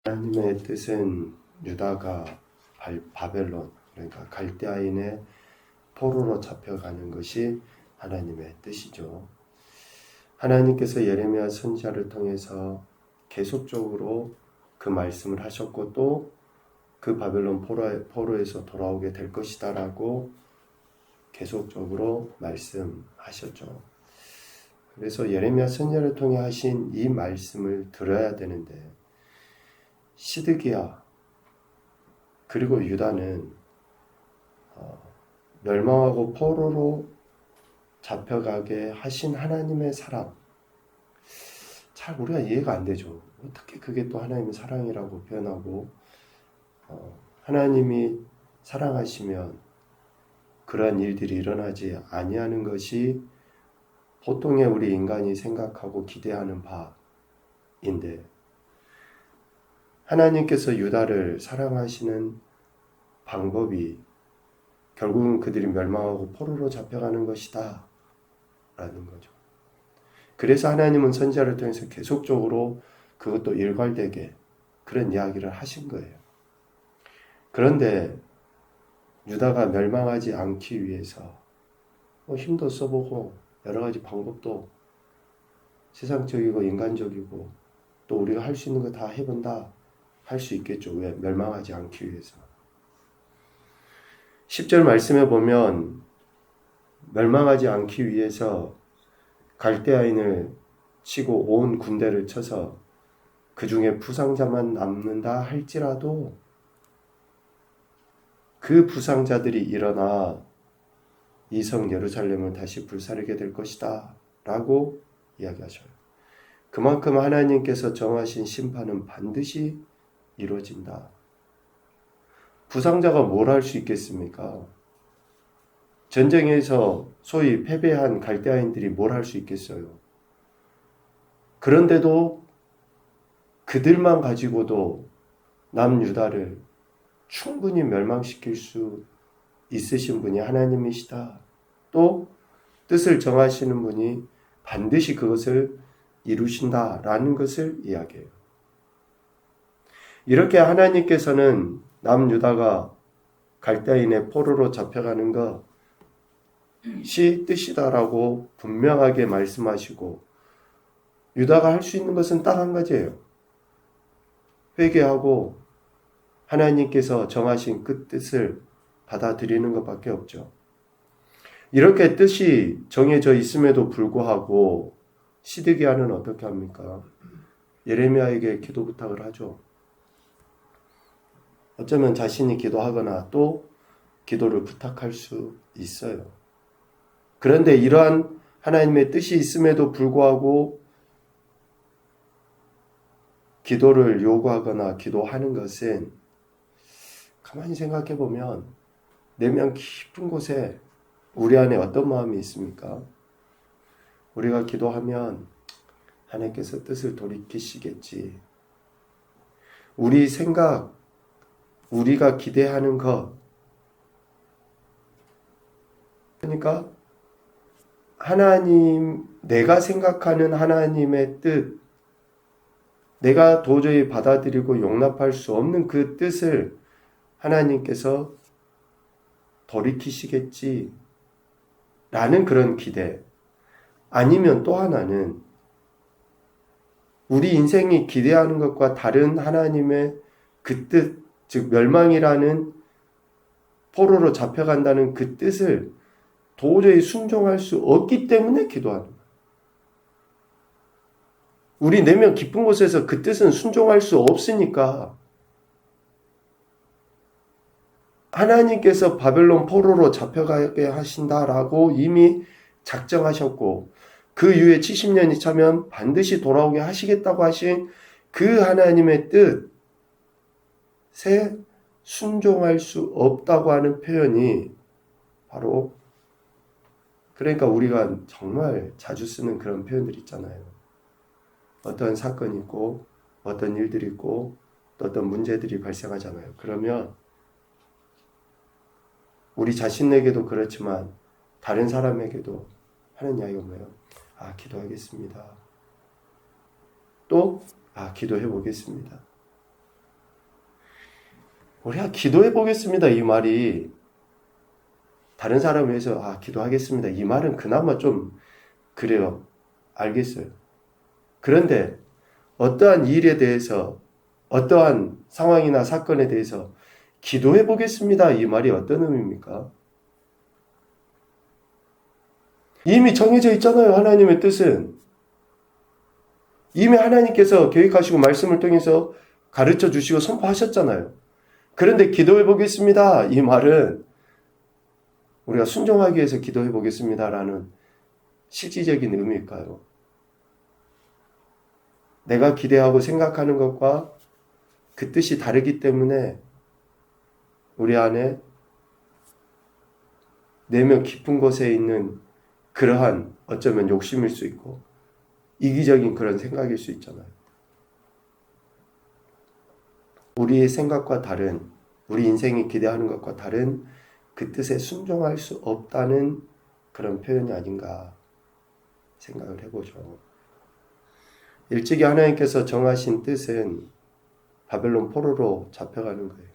하나님의 뜻은 유다가 바벨론, 그러니까 갈대아인의 포로로 잡혀가는 것이 하나님의 뜻이죠. 하나님께서 예레미야 선지자를 통해서 계속적으로 그 말씀을 하셨고 또 그 바벨론 포로에서 돌아오게 될 것이다 라고 계속적으로 말씀하셨죠. 그래서 예레미야 선지자를 통해 하신 이 말씀을 들어야 되는데 시드기야 그리고 유다는 멸망하고 포로로 잡혀가게 하신 하나님의 사랑, 잘 우리가 이해가 안 되죠. 어떻게 그게 또 하나님의 사랑이라고 표현하고 하나님이 사랑하시면 그러한 일들이 일어나지 아니하는 것이 보통의 우리 인간이 생각하고 기대하는 바인데 하나님께서 유다를 사랑하시는 방법이 결국은 그들이 멸망하고 포로로 잡혀가는 것이다 라는 거죠. 그래서 하나님은 선지자를 통해서 계속적으로 그것도 일괄되게 그런 이야기를 하신 거예요. 그런데 유다가 멸망하지 않기 위해서 힘도 써보고 여러 가지 방법도 세상적이고 인간적이고 또 우리가 할 수 있는 거 다 해본다 할 수 있겠죠. 왜? 멸망하지 않기 위해서. 10절 말씀에 보면 멸망하지 않기 위해서 갈대아인을 치고 온 군대를 쳐서 그 중에 부상자만 남는다 할지라도 그 부상자들이 일어나 이 성 예루살렘을 다시 불사르게 될 것이다 라고 이야기하셔요. 그만큼 하나님께서 정하신 심판은 반드시 이루어진다. 부상자가 뭘 할 수 있겠습니까? 전쟁에서 소위 패배한 갈대아인들이 뭘 할 수 있겠어요? 그런데도 그들만 가지고도 남유다를 충분히 멸망시킬 수 있으신 분이 하나님이시다. 또 뜻을 정하시는 분이 반드시 그것을 이루신다라는 것을 이야기해요. 이렇게 하나님께서는 남유다가 갈대아인의 포로로 잡혀가는 것이 뜻이다라고 분명하게 말씀하시고 유다가 할 수 있는 것은 딱 한 가지예요. 회개하고 하나님께서 정하신 그 뜻을 받아들이는 것밖에 없죠. 이렇게 뜻이 정해져 있음에도 불구하고 시드기야는 어떻게 합니까? 예레미야에게 기도 부탁을 하죠. 어쩌면 자신이 기도하거나 또 기도를 부탁할 수 있어요. 그런데 이러한 하나님의 뜻이 있음에도 불구하고 기도를 요구하거나 기도하는 것은 가만히 생각해 보면 내면 깊은 곳에 우리 안에 어떤 마음이 있습니까? 우리가 기도하면 하나님께서 뜻을 돌이키시겠지. 우리 생각, 우리가 기대하는 것. 그러니까 하나님, 내가 생각하는 하나님의 뜻, 내가 도저히 받아들이고 용납할 수 없는 그 뜻을 하나님께서 돌이키시겠지 라는 그런 기대. 아니면 또 하나는 우리 인생이 기대하는 것과 다른 하나님의 그 뜻, 즉 멸망이라는 포로로 잡혀간다는 그 뜻을 도저히 순종할 수 없기 때문에 기도하는 거예요. 우리 내면 깊은 곳에서 그 뜻은 순종할 수 없으니까 하나님께서 바벨론 포로로 잡혀가게 하신다라고 이미 작정하셨고 그 이후에 70년이 차면 반드시 돌아오게 하시겠다고 하신 그 하나님의 뜻에 순종할 수 없다고 하는 표현이 바로 그러니까 우리가 정말 자주 쓰는 그런 표현들 있잖아요. 어떤 사건이 있고 어떤 일들이 있고 또 어떤 문제들이 발생하잖아요. 그러면 우리 자신에게도 그렇지만 다른 사람에게도 하는 이야기가 뭐예요? 기도하겠습니다. 또 기도해 보겠습니다. 우리가 기도해 보겠습니다. 이 말이 다른 사람을 위해서 기도하겠습니다. 이 말은 그나마 좀 그래요. 알겠어요. 그런데 어떠한 일에 대해서 어떠한 상황이나 사건에 대해서 기도해 보겠습니다. 이 말이 어떤 의미입니까? 이미 정해져 있잖아요. 하나님의 뜻은. 이미 하나님께서 계획하시고 말씀을 통해서 가르쳐 주시고 선포하셨잖아요. 그런데 기도해 보겠습니다. 이 말은 우리가 순종하기 위해서 기도해 보겠습니다라는 실질적인 의미일까요? 내가 기대하고 생각하는 것과 그 뜻이 다르기 때문에 우리 안에 내면 깊은 곳에 있는 그러한 어쩌면 욕심일 수 있고 이기적인 그런 생각일 수 있잖아요. 우리의 생각과 다른, 우리 인생이 기대하는 것과 다른 그 뜻에 순종할 수 없다는 그런 표현이 아닌가 생각을 해보죠. 일찍이 하나님께서 정하신 뜻은 바벨론 포로로 잡혀가는 거예요.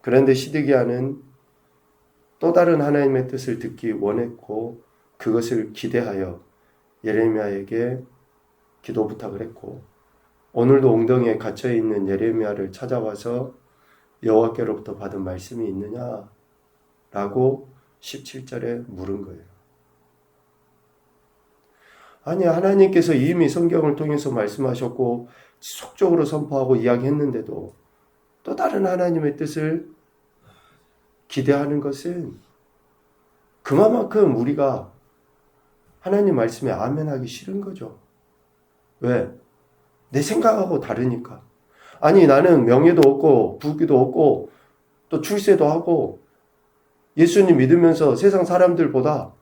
그런데 시드기야는 또 다른 하나님의 뜻을 듣기 원했고 그것을 기대하여 예레미야에게 기도 부탁을 했고 오늘도 웅덩이에 갇혀있는 예레미야를 찾아와서 여호와께로부터 받은 말씀이 있느냐? 라고 17절에 물은 거예요. 아니, 하나님께서 이미 성경을 통해서 말씀하셨고 지속적으로 선포하고 이야기했는데도 또 다른 하나님의 뜻을 기대하는 것은 그만큼 우리가 하나님 말씀에 아멘하기 싫은 거죠. 왜? 내 생각하고 다르니까. 아니, 나는 명예도 없고 부귀도 없고 또 출세도 하고 예수님 믿으면서 세상 사람들보다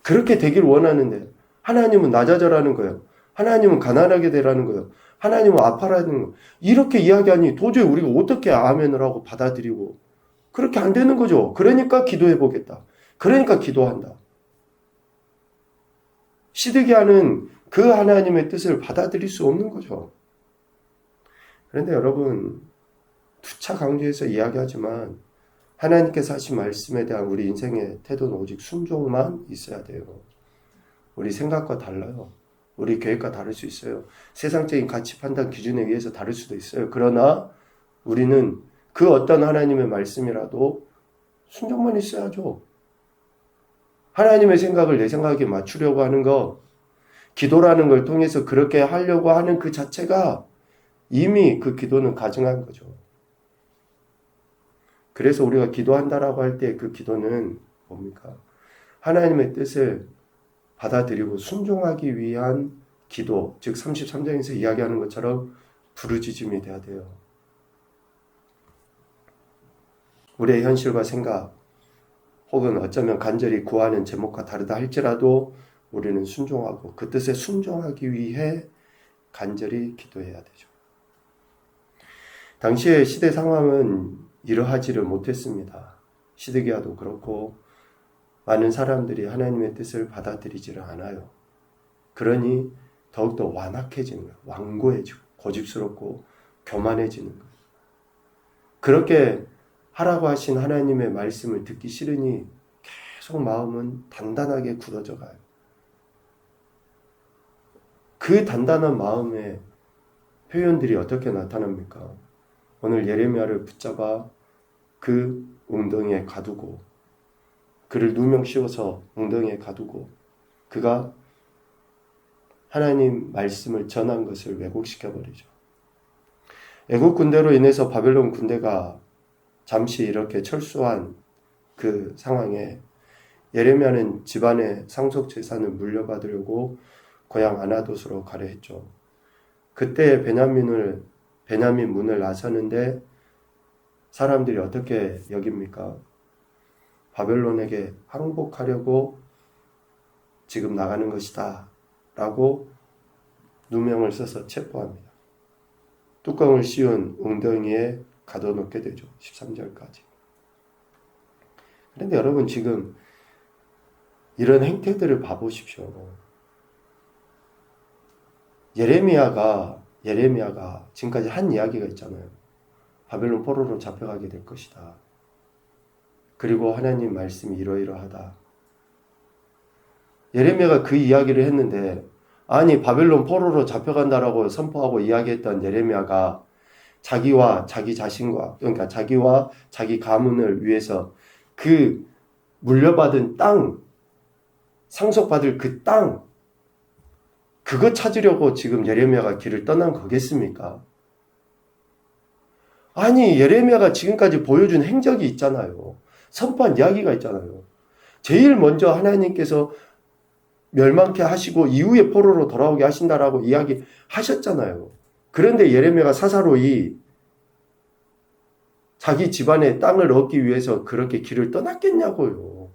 그렇게 되길 원하는데 하나님은 낮아져라는 거예요. 하나님은 가난하게 되라는 거예요. 하나님은 아파라는 거예요. 이렇게 이야기하니 도저히 우리가 어떻게 아멘을 하고 받아들이고 그렇게 안 되는 거죠. 그러니까 기도해 보겠다. 그러니까 기도한다. 시드기야는 그 하나님의 뜻을 받아들일 수 없는 거죠. 그런데 여러분, 두차 강조해서 이야기하지만 하나님께서 하신 말씀에 대한 우리 인생의 태도는 오직 순종만 있어야 돼요. 우리 생각과 달라요. 우리 계획과 다를 수 있어요. 세상적인 가치 판단 기준에 의해서 다를 수도 있어요. 그러나 우리는 그 어떤 하나님의 말씀이라도 순종만 있어야죠. 하나님의 생각을 내 생각에 맞추려고 하는 거, 기도라는 걸 통해서 그렇게 하려고 하는 그 자체가 이미 그 기도는 가증한 거죠. 그래서 우리가 기도한다라고 할 때 그 기도는 뭡니까? 하나님의 뜻을 받아들이고 순종하기 위한 기도, 즉 33장에서 이야기하는 것처럼 부르짖음이 돼야 돼요. 우리의 현실과 생각 혹은 어쩌면 간절히 구하는 제목과 다르다 할지라도 우리는 순종하고 그 뜻에 순종하기 위해 간절히 기도해야 되죠. 당시의 시대 상황은 이러하지를 못했습니다. 시드기야도 그렇고 많은 사람들이 하나님의 뜻을 받아들이지를 않아요. 그러니 더욱더 완악해지는 거예요. 완고해지고 고집스럽고 교만해지는 거예요. 그렇게 하라고 하신 하나님의 말씀을 듣기 싫으니 계속 마음은 단단하게 굳어져 가요. 그 단단한 마음의 표현들이 어떻게 나타납니까? 오늘 예레미야를 붙잡아 그 웅덩이에 가두고 그를 누명 씌워서 웅덩이에 가두고 그가 하나님 말씀을 전한 것을 왜곡시켜버리죠. 애국 군대로 인해서 바벨론 군대가 잠시 이렇게 철수한 그 상황에 예레미야는 집안의 상속 재산을 물려받으려고 고향 아나돗으로 가려 했죠. 그때 베냐민 문을 나서는데 사람들이 어떻게 여깁니까? 바벨론에게 항복하려고 지금 나가는 것이다 라고 누명을 써서 체포합니다. 뚜껑을 씌운 웅덩이에 가둬놓게 되죠. 13절까지. 그런데 여러분 지금 이런 행태들을 봐보십시오. 예레미야가 지금까지 한 이야기가 있잖아요. 바벨론 포로로 잡혀가게 될 것이다. 그리고 하나님 말씀이 이러이러하다. 예레미야가 그 이야기를 했는데 아니 바벨론 포로로 잡혀간다라고 선포하고 이야기했던 예레미야가 자기와 자기 자신과 그러니까 자기와 자기 가문을 위해서 그 물려받은 땅 상속받을 그 땅 그거 찾으려고 지금 예레미야가 길을 떠난 거겠습니까? 아니 예레미야가 지금까지 보여준 행적이 있잖아요. 선포한 이야기가 있잖아요. 제일 먼저 하나님께서 멸망케 하시고 이후에 포로로 돌아오게 하신다라고 이야기하셨잖아요. 그런데 예레미야가 사사로이 자기 집안의 땅을 얻기 위해서 그렇게 길을 떠났겠냐고요.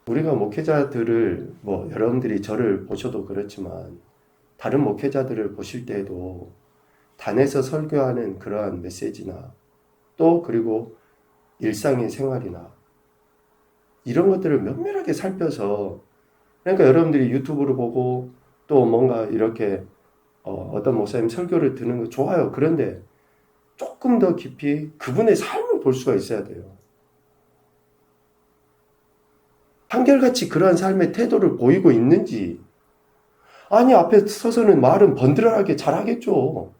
우리가 목회자들을 여러분들이 저를 보셔도 그렇지만 다른 목회자들을 보실 때에도 단에서 설교하는 그러한 메시지나 또 그리고 일상의 생활이나 이런 것들을 면밀하게 살펴서 그러니까 여러분들이 유튜브를 보고 또 뭔가 이렇게 어떤 목사님 설교를 듣는 거 좋아요. 그런데 조금 더 깊이 그분의 삶을 볼 수가 있어야 돼요. 한결같이 그러한 삶의 태도를 보이고 있는지 아니 앞에 서서는 말은 번들어하게 잘하겠죠.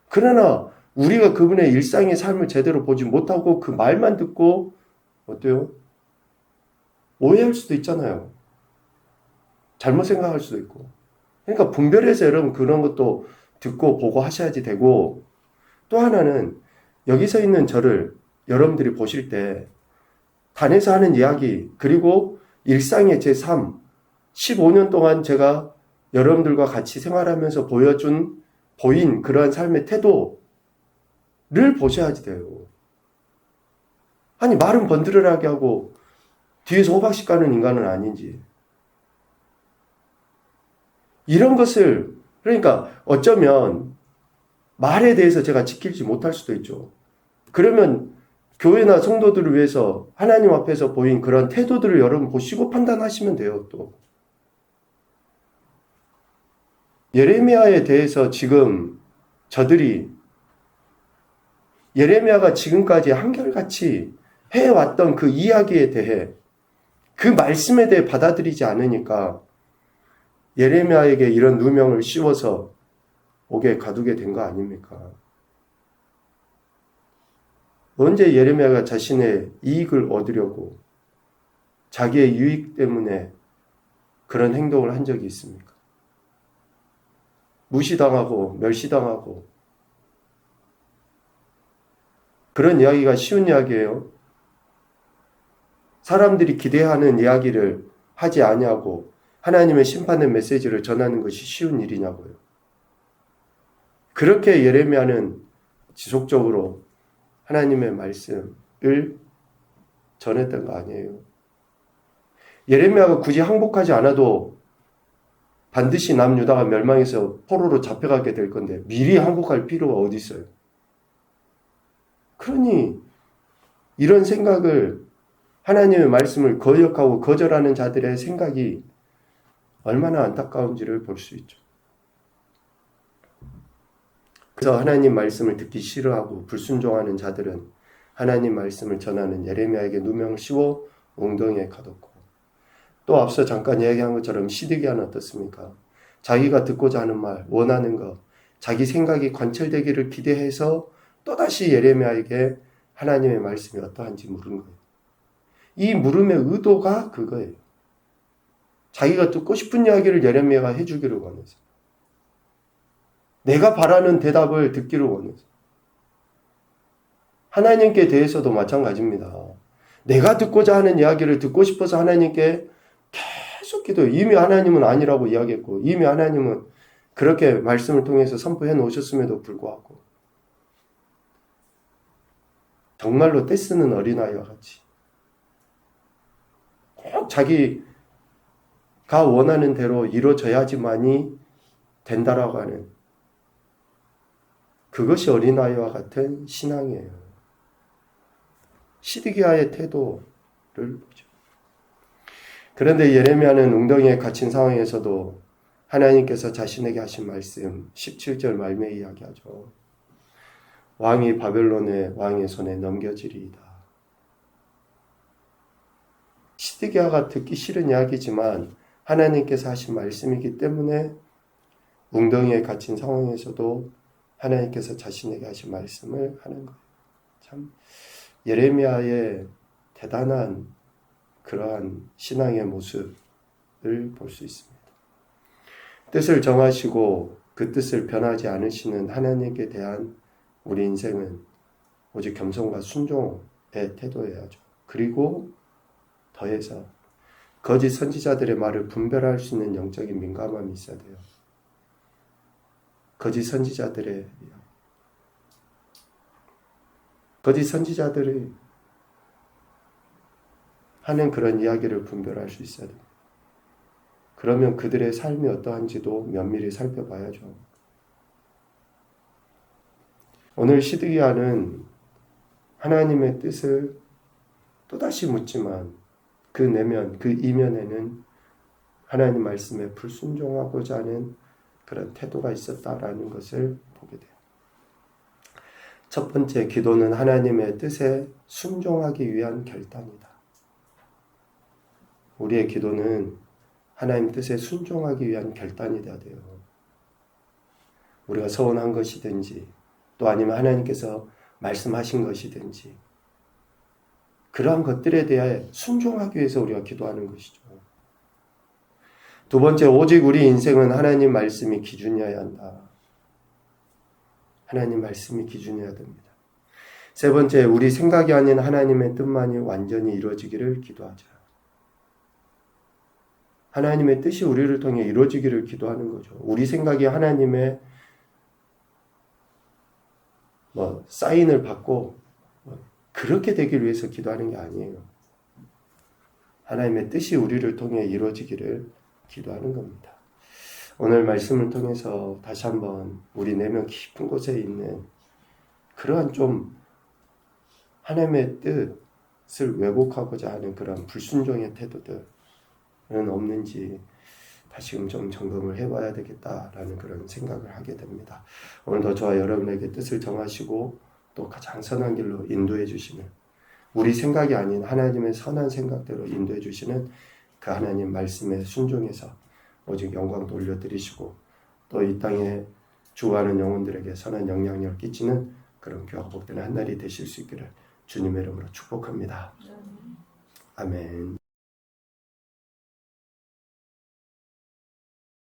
그러나 우리가 그분의 일상의 삶을 제대로 보지 못하고 그 말만 듣고 어때요? 오해할 수도 있잖아요. 잘못 생각할 수도 있고. 그러니까 분별해서 여러분 그런 것도 듣고 보고 하셔야지 되고 또 하나는 여기서 있는 저를 여러분들이 보실 때 단에서 하는 이야기 그리고 일상의 제 삶 15년 동안 제가 여러분들과 같이 생활하면서 보인 그러한 삶의 태도를 보셔야지 돼요. 아니 말은 번들어하게 하고 뒤에서 호박씨 까는 인간은 아닌지 이런 것을 그러니까 어쩌면 말에 대해서 제가 지키지 못할 수도 있죠. 그러면 교회나 성도들을 위해서 하나님 앞에서 보인 그런 태도들을 여러분 보시고 판단하시면 돼요. 또 예레미야에 대해서 지금 저들이 예레미야가 지금까지 한결같이 해왔던 그 이야기에 대해 그 말씀에 대해 받아들이지 않으니까 예레미야에게 이런 누명을 씌워서 옥에 가두게 된 거 아닙니까? 언제 예레미야가 자신의 이익을 얻으려고 자기의 유익 때문에 그런 행동을 한 적이 있습니까? 무시당하고 멸시당하고 그런 이야기가 쉬운 이야기예요. 사람들이 기대하는 이야기를 하지 아니하고 하나님의 심판의 메시지를 전하는 것이 쉬운 일이냐고요. 그렇게 예레미야는 지속적으로 하나님의 말씀을 전했던 거 아니에요. 예레미야가 굳이 항복하지 않아도 반드시 남유다가 멸망해서 포로로 잡혀가게 될 건데 미리 항복할 필요가 어디 있어요? 그러니 이런 생각을 하나님의 말씀을 거역하고 거절하는 자들의 생각이 얼마나 안타까운지를 볼 수 있죠. 그래서 하나님 말씀을 듣기 싫어하고 불순종하는 자들은 하나님 말씀을 전하는 예레미야에게 누명을 씌워 웅덩이에 가뒀고 또 앞서 잠깐 이야기한 것처럼 시드기야는 어떻습니까? 자기가 듣고자 하는 말, 원하는 것, 자기 생각이 관철되기를 기대해서 또다시 예레미야에게 하나님의 말씀이 어떠한지 물은 거예요. 이 물음의 의도가 그거예요. 자기가 듣고 싶은 이야기를 예레미야가 해주기를 원해서 내가 바라는 대답을 듣기를 원해서 하나님께 대해서도 마찬가지입니다. 내가 듣고자 하는 이야기를 듣고 싶어서 하나님께 계속 기도해요. 이미 하나님은 아니라고 이야기했고 이미 하나님은 그렇게 말씀을 통해서 선포해 놓으셨음에도 불구하고 정말로 떼쓰는 어린아이와 같이 꼭 자기가 원하는 대로 이루어져야지만이 된다라고 하는 그것이 어린아이와 같은 신앙이에요. 시드기야의 태도를 보죠. 그런데 예레미야는 웅덩이에 갇힌 상황에서도 하나님께서 자신에게 하신 말씀 17절 말미에 이야기하죠. 왕이 바벨론의 왕의 손에 넘겨지리이다. 시드기야가 듣기 싫은 이야기지만 하나님께서 하신 말씀이기 때문에 웅덩이에 갇힌 상황에서도 하나님께서 자신에게 하신 말씀을 하는 거예요. 참 예레미야의 대단한 그러한 신앙의 모습을 볼 수 있습니다. 뜻을 정하시고 그 뜻을 변하지 않으시는 하나님께 대한 우리 인생은 오직 겸손과 순종의 태도여야죠. 그리고 더해서 거짓 선지자들의 말을 분별할 수 있는 영적인 민감함이 있어야 돼요. 거짓 선지자들이 하는 그런 이야기를 분별할 수 있어야 돼요. 그러면 그들의 삶이 어떠한지도 면밀히 살펴봐야죠. 오늘 시드기야는 하나님의 뜻을 또다시 묻지만 그 내면, 그 이면에는 하나님 말씀에 불순종하고자 하는 그런 태도가 있었다라는 것을 보게 돼요. 첫 번째, 기도는 하나님의 뜻에 순종하기 위한 결단이다. 우리의 기도는 하나님 뜻에 순종하기 위한 결단이 되어야 돼요. 우리가 서원한 것이든지 또 아니면 하나님께서 말씀하신 것이든지 그러한 것들에 대해 순종하기 위해서 우리가 기도하는 것이죠. 두 번째, 오직 우리 인생은 하나님 말씀이 기준이어야 한다. 하나님 말씀이 기준이어야 됩니다. 세 번째, 우리 생각이 아닌 하나님의 뜻만이 완전히 이루어지기를 기도하자. 하나님의 뜻이 우리를 통해 이루어지기를 기도하는 거죠. 우리 생각이 하나님의 사인을 받고 그렇게 되기 위해서 기도하는 게 아니에요. 하나님의 뜻이 우리를 통해 이루어지기를 기도하는 겁니다. 오늘 말씀을 통해서 다시 한번 우리 내면 깊은 곳에 있는 그러한 좀 하나님의 뜻을 왜곡하고자 하는 그런 불순종의 태도들은 없는지 다시금 좀 점검을 해봐야 되겠다라는 그런 생각을 하게 됩니다. 오늘도 저와 여러분에게 뜻을 정하시고 또 가장 선한 길로 인도해 주시는, 우리 생각이 아닌 하나님의 선한 생각대로 인도해 주시는 그 하나님 말씀에 순종해서 오직 영광 돌려드리시고 또 이 땅에 주어가는 영혼들에게 선한 영향력을 끼치는 그런 교회가 복되는 한 날이 되실 수 있기를 주님의 이름으로 축복합니다. 아멘.